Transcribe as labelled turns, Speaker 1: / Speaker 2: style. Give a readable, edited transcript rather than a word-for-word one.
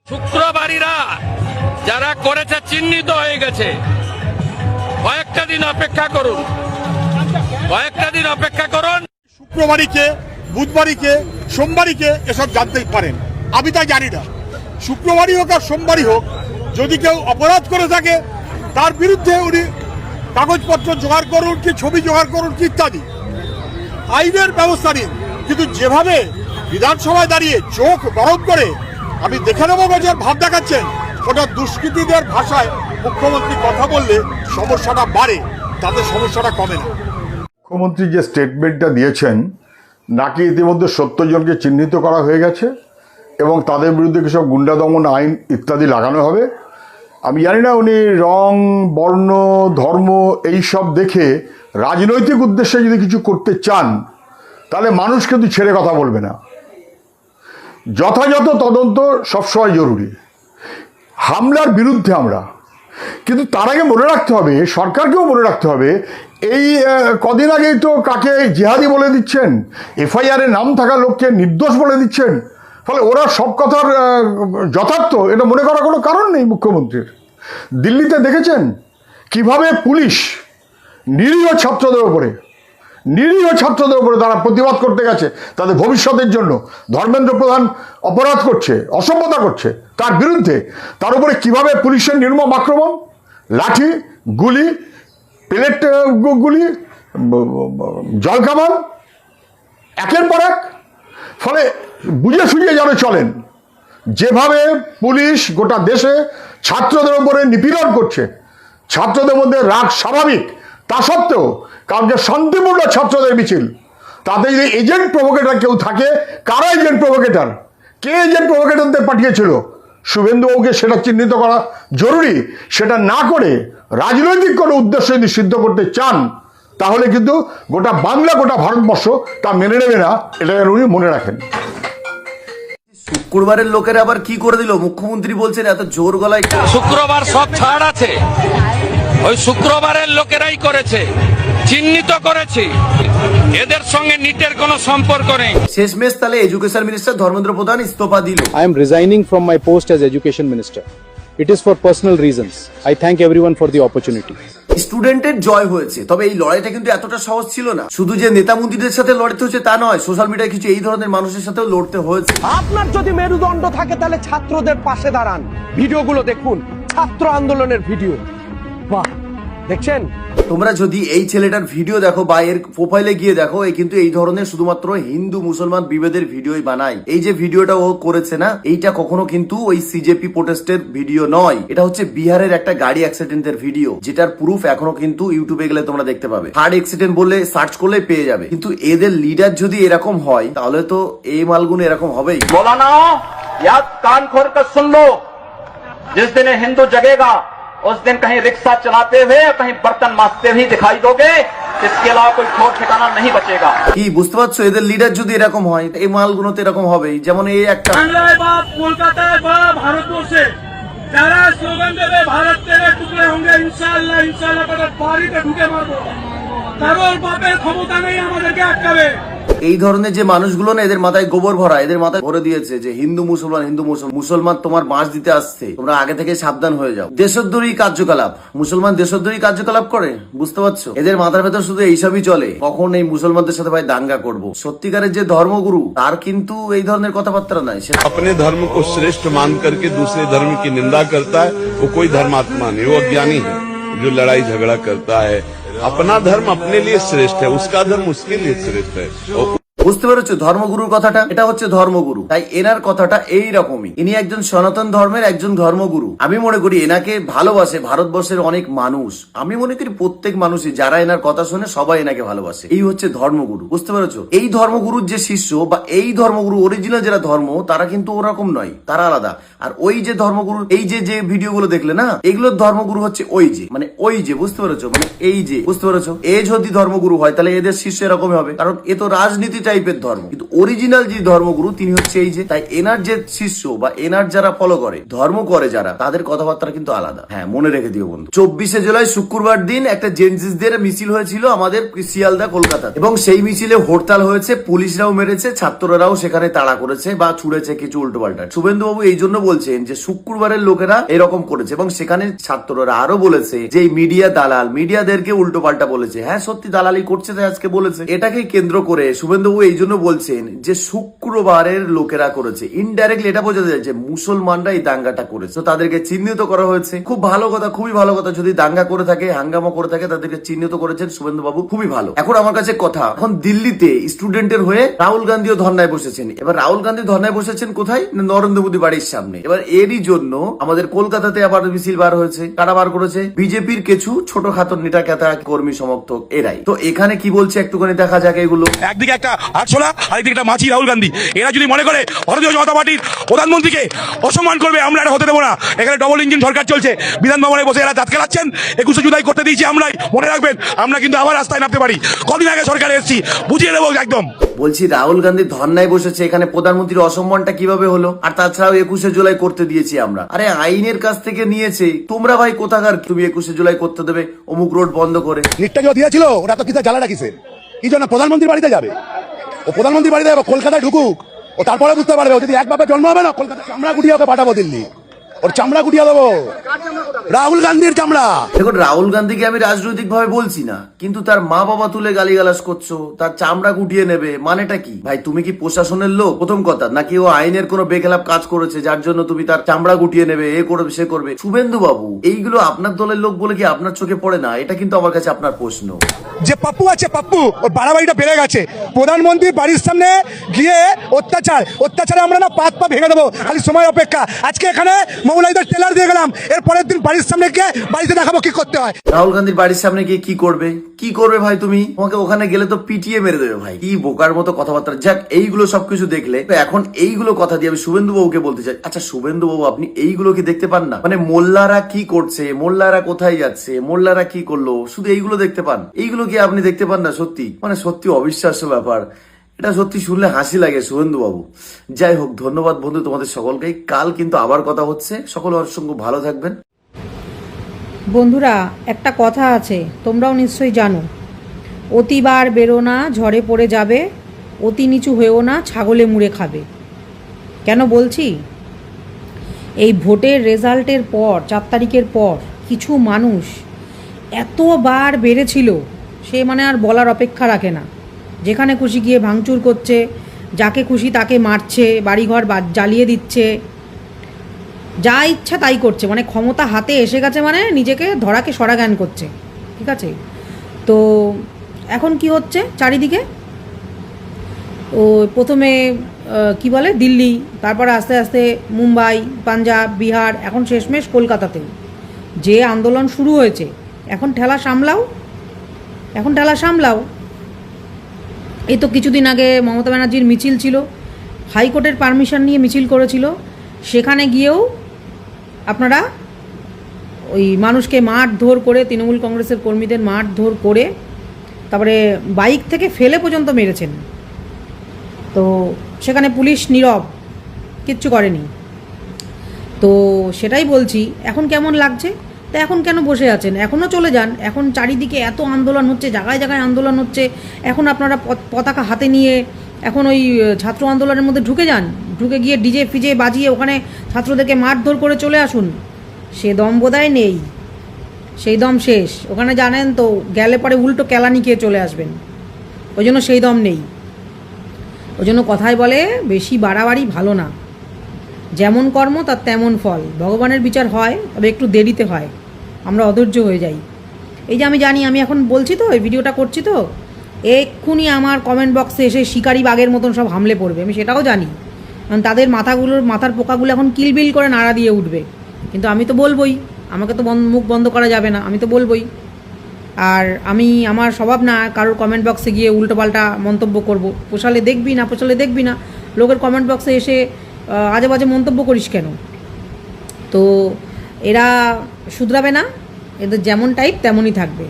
Speaker 1: শুক্রবারীরা যারা করেছে চিহ্নিত হয়ে গেছে, কয়েকটা দিন অপেক্ষা করুন,
Speaker 2: শুক্রবারীকে, বুধবারীকে, সোমবারীকে এসব জানতেই পারেন। আমি তা জানি না। শুক্রবারই হোক আর সোমবারই হোক, যদি কেউ অপরাধ করে থাকে তার বিরুদ্ধে উনি কাগজপত্র জোগাড় করুন, কি ছবি জোগাড় করুন, কি ইত্যাদি আইনের ব্যবস্থা নিন। কিন্তু যেভাবে বিধানসভায় দাঁড়িয়ে চোখ গরম করে আমি দেখে নেবো গজের ভাব দেখাচ্ছেন, ওটা দুষ্কৃতীদের ভাষায় মুখ্যমন্ত্রী কথা বললে সমস্যাটা বাড়ে, তাতে সমস্যাটা কমে না।
Speaker 3: মুখ্যমন্ত্রী যে স্টেটমেন্টটা দিয়েছেন, নাকি ইতিমধ্যে 70 জনকে চিহ্নিত করা হয়ে গেছে এবং তাদের বিরুদ্ধে কিছু গুন্ডা দমন আইন ইত্যাদি লাগানো হবে। আমি জানি না উনি রং, বর্ণ, ধর্ম এইসব দেখে রাজনৈতিক উদ্দেশ্যে যদি কিছু করতে চান, তাহলে মানুষ কিন্তু ছেড়ে কথা বলবে না। যথাযথ তদন্ত সবসময় জরুরি। হামলার বিরুদ্ধে আমরা, কিন্তু তার আগে মনে রাখতে হবে, সরকারকেও মনে রাখতে হবে, এই কদিন আগেই তো কাকে জিহাদি বলে দিচ্ছেন, এফআইআর এ নাম থাকা লোককে নির্দোষ বলে দিচ্ছেন। ফলে ওরা সব কথার যথার্থ এটা মনে করার কোনো কারণ নেই মুখ্যমন্ত্রীর। দিল্লিতে দেখেছেন কিভাবে পুলিশ নিরীহ ছাত্রদের উপরে তারা প্রতিবাদ করতে গেছে তাদের ভবিষ্যতের জন্য। ধর্মেন্দ্র প্রধান অপরাধ করছে, অসভ্যতা করছে, তার বিরুদ্ধে তার উপরে কিভাবে পুলিশের নির্মম আক্রমণ, লাঠি, গুলি, পেলেট গুলি, জলকামান, একের পর এক। ফলে বুঝে সুঝিয়ে যেন চলেন। যেভাবে পুলিশ গোটা দেশে ছাত্রদের উপরে নিপীড়ন করছে, ছাত্রদের মধ্যে রাগ স্বাভাবিক, তা সত্ত্বেও কারণ যে শান্তিপূর্ণ ছাত্রদের মিছিল, তাতে যদি এজেন্ট প্রভোকেটর কেউ থাকে, কারা এজেন্ট প্রভোকেটর, কে এজেন্ট প্রভোকেটরদের পাঠিয়েছিল, শুভেন্দুবাবুকে সেটা চিহ্নিত করা জরুরি। সেটা না করে রাজনৈতিক কোনো উদ্দেশ্য যদি সিদ্ধ করতে চান, তাহলে কিন্তু গোটা বাংলা, গোটা ভারতবর্ষ তা মেনে নেবে না। এটা উনি মনে রাখেন।
Speaker 4: শুক্রবারের লোকেরা আবার কি করে দিল? মুখ্যমন্ত্রী বলছেন এত জোর গলায়।
Speaker 1: শুক্রবার সব ছাড় আছে, ওই শুক্রবারের লোকেরাই করেছে, চিহ্নিত করেছে, এদের সঙ্গে নিটের কোনো সম্পর্ক নেই।
Speaker 4: শেষমেশ তাহলে এডুকেশন মিনিস্টার ধর্মেন্দ্র প্রধান ইস্তফা দিল।
Speaker 5: I am resigning from my post as education minister. It is for personal reasons. I thank everyone for the opportunity.
Speaker 4: স্টুডেন্টের জয় হয়েছে, তবে এই লড়াইটা কিন্তু এতটা সহজ ছিল না। শুধু যে নেতা মন্ত্রীদের সাথে লড়তে হচ্ছে তা নয়, সোশ্যাল মিডিয়ায় কিছু এই ধরনের মানুষের সাথেও লড়তে হয়েছে।
Speaker 6: আপনার যদি মেরুদণ্ড থাকে তাহলে ছাত্রদের পাশে দাঁড়ান। ভিডিওগুলো দেখুন, ছাত্র আন্দোলনের ভিডিও। বাহ, দেখছেন?
Speaker 4: তোমরা যদি এই ছেলেটার ভিডিও দেখো বা এর প্রোফাইলে গিয়ে দেখো, এই কিন্তু এই ধরনের শুধুমাত্র হিন্দু মুসলমান বিভেদের ভিডিওই বানায়। এই যে ভিডিওটা ও করেছে না, এইটা কখনো কিন্তু ওই সিজেপি প্রোটেস্টের ভিডিও নয়। এটা হচ্ছে বিহারের একটা গাড়ি অ্যাক্সিডেন্টের ভিডিও, যেটার প্রুফ এখনো কিন্তু ইউটিউবে গেলে তোমরা দেখতে পাবে। হার্ড অ্যাক্সিডেন্ট বললে সার্চ করলে পেয়ে যাবে। কিন্তু এদের লিডার যদি এরকম হয়, তাহলে তো এই মালগুলো এরকম হবেই।
Speaker 7: मौलाना याद कान खोल कर सुन लो, जिस दिन हिंदू जगेगा उस दिन कहीं रिक्शा चलाते हुए कहीं बर्तन मांजते हुए दिखाई दोगे। इसके अलावा कोई ठोर ठिकाना नहीं बचेगा।
Speaker 4: কি বুঝতে পারছো? এদের লিডার যদি এরকম হয়, এই মালগুলো তো এরকম হবেই। যেমন এই একটা
Speaker 8: বাংলায় বা কলকাতায় বা ভারতবর্ষে যারা স্লোগান দেবে ভারত তেরে টুকরে হোঙ্গে ইনশাআল্লাহ ইনশাআল্লাহ করে বাড়িতে ঢুকে মারবো, কারোর বাপের ক্ষমতা নেই আমাদেরকে আটকাবে।
Speaker 4: এই ধরনের যে মানুষগুলো না, এদের মাথায় গোবর ভরা, এদের মাথায় ভরে দিয়েছে যে হিন্দু মুসলমান, মুসলমান তোমার বাঁশ দিতে আসছে, তোমরা আগে থেকে সাবধান হয়ে যাও। দেশদ্রোহী কার্যকলাপ, মুসলমান দেশদ্রোহী কার্যকলাপ করে, বুঝতে পারছো? এদের মাথার ভেতর শুধু এইসবই চলে, কখন এই মুসলমানদের সাথে ভাই দাঙ্গা করব। সত্যিকারের যে ধর্মগুরু, তার কিন্তু এই ধরনের কথাবার্তা নাই। সে
Speaker 9: अपने धर्म को श्रेष्ठ मान करके दूसरे धर्म की निंदा करता है, वो कोई धर्मात्मा नहीं, वो अज्ञानी है जो लड़ाई झगड़ा करता है। अपना धर्म अपने लिए श्रेष्ठ है, उसका धर्म उसके लिए श्रेष्ठ है।
Speaker 4: বুঝতে পেরেছো ধর্মগুরুর কথাটা? এটা হচ্ছে ধর্মগুরু, তাই এনার কথাটা এই রকমই। ইনি একজন সনাতন ধর্মের একজন ধর্মগুরু। আমি মনে করি এনাকে ভালোবাসে ভারতবর্ষের অনেক মানুষ। আমি মনে করি প্রত্যেক মানুষই যারা এনার কথা শুনে সবাই এনাকে ভালোবাসে। এই হচ্ছে ধর্মগুরু, বুঝতে পেরেছো? এই ধর্মগুরুর যে শিষ্য বা এই ধর্মগুরু অরিজিনাল যারা ধর্ম, তারা কিন্তু ওরকম নয়, তারা আলাদা। আর ওই যে ধর্মগুরু, এই যে ভিডিওগুলো দেখলে না, এগুলোর ধর্মগুরু হচ্ছে ওই যে বুঝতে পেরেছো, মানে এই যে, বুঝতে পেরেছো? এ যদি ধর্মগুরু হয় তাহলে এদের শিষ্য এরকমই হবে, কারণ এ তো রাজনীতিটাই টাইপের ধর্ম, কিন্তু অরিজিনাল যে ধর্মগুরু তিনি হচ্ছে এই যে। তাই এনার যে শিষ্য বা এনার যারা ফলো করে, ধর্ম করে যারা, তাদের কথাবার্তা কিন্তু আলাদা। হ্যাঁ, মনে রেখে দিও বন্ধু। 24শে জুলাই শুক্রবার দিন একটা জেনজিসদের মিছিল হয়েছিল আমাদের শিয়ালদা কলকাতা, এবং সেই মিছিলে হরতাল হয়েছে, পুলিশরাও মেরেছে, ছাত্ররাও সেখানে তাড়া করেছে বা ছুড়েছে কিছু উল্টো পাল্টা। শুভেন্দু বাবু এই জন্য বলছেন যে শুক্রবারের লোকেরা এরকম করেছে, এবং সেখানে ছাত্ররা আরো বলেছে যে মিডিয়া দালাল, মিডিয়াদেরকে উল্টো পাল্টা বলেছে। হ্যাঁ, সত্যি দালালি করছে, তাই আজকে বলেছে। এটাকে কেন্দ্র করে শুভেন্দু বাবু এই জন্য বলছেন যে শুক্রবারের লোকেরা করেছে। ইনডাইরেক্টলি এটা বোঝা যায় যে মুসলমানরা এই দাঙ্গাটা করেছে, তো তাদেরকে চিহ্নিত করা হয়েছে। খুব ভালো কথা, খুবই ভালো কথা। যদি দাঙ্গা করে থাকে, হাঙ্গামা করে থাকে, তাদেরকে চিহ্নিত করেছেন শুভেন্দু বাবু, খুবই ভালো। এখন আমার কাছে কথা, এখন দিল্লিতে স্টুডেন্টের হয়ে রাহুল গান্ধীও ধর্নায় বসেছেন। এবার রাহুল গান্ধী ধর্নায় বসেছেন কোথায়? না, নরেন্দ্র মোদী বাড়ির সামনে। এবার এরই জন্য আমাদের কলকাতাতে আবার মিছিল বার হয়েছে। কারা বার করেছে? বিজেপির কিছু ছোটখাটো নেতা কেতা কর্মী সমর্থক এরাই। তো এখানে কি বলছে একটুখানি দেখা যাক এগুলো।
Speaker 8: একদিকে একটা আটশোলা, আরেকদিকে একটা মাছি রাহুল গান্ধী। এরা যদি মনে করে ভারতীয় জনতা পার্টির প্রধানমন্ত্রীকে অসম্মান করবে, আমরা এটা হতে দেবো না। এখানে ডবল ইঞ্জিন সরকার চলছে, বিধান ভবনে বসে এরা দাঁত খেলাচ্ছেন। 21শে জুলাই করতে দিয়েছি আমরাই, মনে রাখবেন। আমরা কিন্তু আবার রাস্তায় নামতে পারি। কদিন আগে সরকারে এসেছি, বুঝিয়ে দেবো একদম।
Speaker 4: বলছি রাহুল গান্ধী ধর্নায় বসেছে, এখানে প্রধানমন্ত্রীর অসম্মানটা কিভাবে হলো? আর তাছাড়াও 21শে জুলাই করতে দিয়েছি আমরা। আরে আইনের কাছ থেকে নিয়েছে, তোমরা ভাই কোথাকার? তুমি 21শে জুলাই করতে দেবে অমুক রোড বন্ধ করে?
Speaker 10: লিটটা যে দিয়েছিল ওরা তো কিসে জ্বালাটা কিসের? কি জন্য প্রধানমন্ত্রীর বাড়িতে যাবে? ও প্রধানমন্ত্রীর বাড়িতে যাবে, কলকাতায় ঢুকুক, ও তারপরে বুঝতে পারবে। ও যদি এক বাপে জন্ম হবে না, কলকাতা চামড়া গুটিয়ে ওকে পাঠাবো দিল্লি, ওর চামড়া গুটিয়ে দেবো, রাহুল গান্ধীর চামড়া।
Speaker 4: দেখুন, রাহুল গান্ধীকে আমি রাজনৈতিক ভাবে বলছি না, কিন্তু তার মা বাবা তুলে গালিগালাজ করছো, তার চামড়া গুটিয়ে নেবে, মানেটা কি ভাই? তুমি কি প্রশাসনের লোক প্রথম কথা, নাকি ও আইনের কোনো বেখেলাপ কাজ করেছে যার জন্য তুমি তার চামড়া গুটিয়ে নেবে, এ করবে সে করবে? শুভেন্দু বাবু, এইগুলো আপনার দলের লোক বলে কি আপনার চোখে পড়ে না? এটা কিন্তু আমার কাছে আপনার প্রশ্ন।
Speaker 10: যে পাপ্পু আছে, পাপ্পু ওর বাড়াবাড়িটা বেড়ে গেছে। প্রধানমন্ত্রীর বাড়ির সামনে গিয়ে অত্যাচারে আমরা না পা ভেঙে দেবো, খালি সময় অপেক্ষা। আজকে এখানে মৌলাইদের টেলার দিয়ে গেলাম, এর পরের দিন বাড়ির সামনে গিয়ে বাড়িতে দেখাবো কি করতে হয়।
Speaker 4: রাহুল গান্ধীর বাড়ির সামনে গিয়ে কি করবে? কি করবে ভাই তুমি? তোমাকে ওখানে গেলে তো পিটিয়ে মেরে দেবে ভাই। কি বোকার মতো কথাবার্তা। যাক, এইগুলো সবকিছু দেখলে তো এখন এইগুলো কথা দিয়ে আমি শুভেন্দু বাবুকে বলতে চাই, আচ্ছা শুভেন্দু বাবু, আপনি এইগুলো কি দেখতে পান না? মানে মোল্লারা কি করছে, মোল্লারা কোথায় যাচ্ছে, মোল্লারা কি করলো, শুধু এইগুলো দেখতে পান? এইগুলো কি আপনি দেখতে পান না? সত্যি মানে সত্যি অবিশ্বাস্য ব্যাপার। এটা সত্যি শুনলে হাসি লাগে শুভেন্দু বাবু। যাই হোক, ধন্যবাদ বন্ধু তোমাদের সকলকেই। কাল কিন্তু আবার কথা হচ্ছে। সকল অসংখ্য ভালো থাকবেন
Speaker 11: বন্ধুরা। একটা কথা আছে, তোমরাও নিশ্চয়ই জানো, অতিবার বেরো না, ঝড়ে পড়ে যাবে, অতি নিচু হয়েও না, ছাগলে মুড়ে খাবে। কেন বলছি? এই ভোটের রেজাল্টের পর, 4 তারিখের পর কিছু মানুষ এতবার বেড়েছিল, সে মানে আর বলার অপেক্ষা রাখে না। যেখানে খুশি গিয়ে ভাঙচুর করছে, যাকে খুশি তাকে মারছে, বাড়িঘর জ্বালিয়ে দিচ্ছে, যা ইচ্ছা তাই করছে। মানে ক্ষমতা হাতে এসে গেছে, মানে নিজেকে ধরাকে সরা জ্ঞান করছে। ঠিক আছে? তো এখন কি হচ্ছে চারিদিকে? ও প্রথমে কি বলে দিল্লি, তারপরে আস্তে আস্তে মুম্বাই, পাঞ্জাব, বিহার, এখন শেষমেশ কলকাতাতে যে আন্দোলন শুরু হয়েছে। এখন ঠেলা সামলাও। এই তো কিছুদিন আগে মমতা ব্যানার্জির মিছিল ছিল, হাইকোর্টের পারমিশন নিয়ে মিছিল করেছিল। সেখানে গিয়েও আপনারা ওই মানুষকে মারধর করে, তৃণমূল কংগ্রেসের কর্মীদের মারধর করে, তারপরে বাইক থেকে ফেলে পর্যন্ত মেরেছেন। তো সেখানে পুলিশ নীরব, কিচ্ছু করেনি। তো সেটাই বলছি, এখন কেমন লাগছে? তা এখন কেন বসে আছেন? এখনও চলে যান। এখন চারিদিকে এত আন্দোলন হচ্ছে, জায়গায় জায়গায় আন্দোলন হচ্ছে। এখন আপনারা পতাকা হাতে নিয়ে এখন ওই ছাত্র আন্দোলনের মধ্যে ঢুকে যান, ঢুকে গিয়ে ডিজে ফিজে বাজিয়ে ওখানে ছাত্রদেরকে মারধর করে চলে আসুন। সে দম বোধহয় নেই, সেই দম শেষ। ওখানে জানেন তো, গেলে পরে উল্টো কেলানি খেয়ে চলে আসবেন। ওই জন্য সেই দম নেই। ওই জন্য কথায় বলে, বেশি বাড়াবাড়ি ভালো না। যেমন কর্ম তার তেমন ফল। ভগবানের বিচার হয়, তবে একটু দেরিতে হয়। আমরা অধৈর্য হয়ে যাই। এই যে আমি জানি, আমি এখন বলছি তো, এই ভিডিওটা করছি তো, এক্ষুনি আমার কমেন্ট বক্সে এসে শিকারি বাঘের মতন সব হামলে পড়বে, আমি সেটাও জানি। কারণ তাদের মাথার পোকাগুলো এখন কিলবিল করে নাড়া দিয়ে উঠবে। কিন্তু আমি তো বলবোই, আমাকে তো মুখ বন্ধ করা যাবে না, আমি তো বলবোই। আর আমার স্বভাব না কারোর কমেন্ট বক্সে গিয়ে উল্টোপাল্টা মন্তব্য করব। পোষালে দেখবি না, পোষালে দেখবি না। লোকের কমেন্ট বক্সে এসে আজে বাজে মন্তব্য করিস কেন? তো এরা শুধরাবে না, এদের যেমন টাইপ তেমনই থাকবে।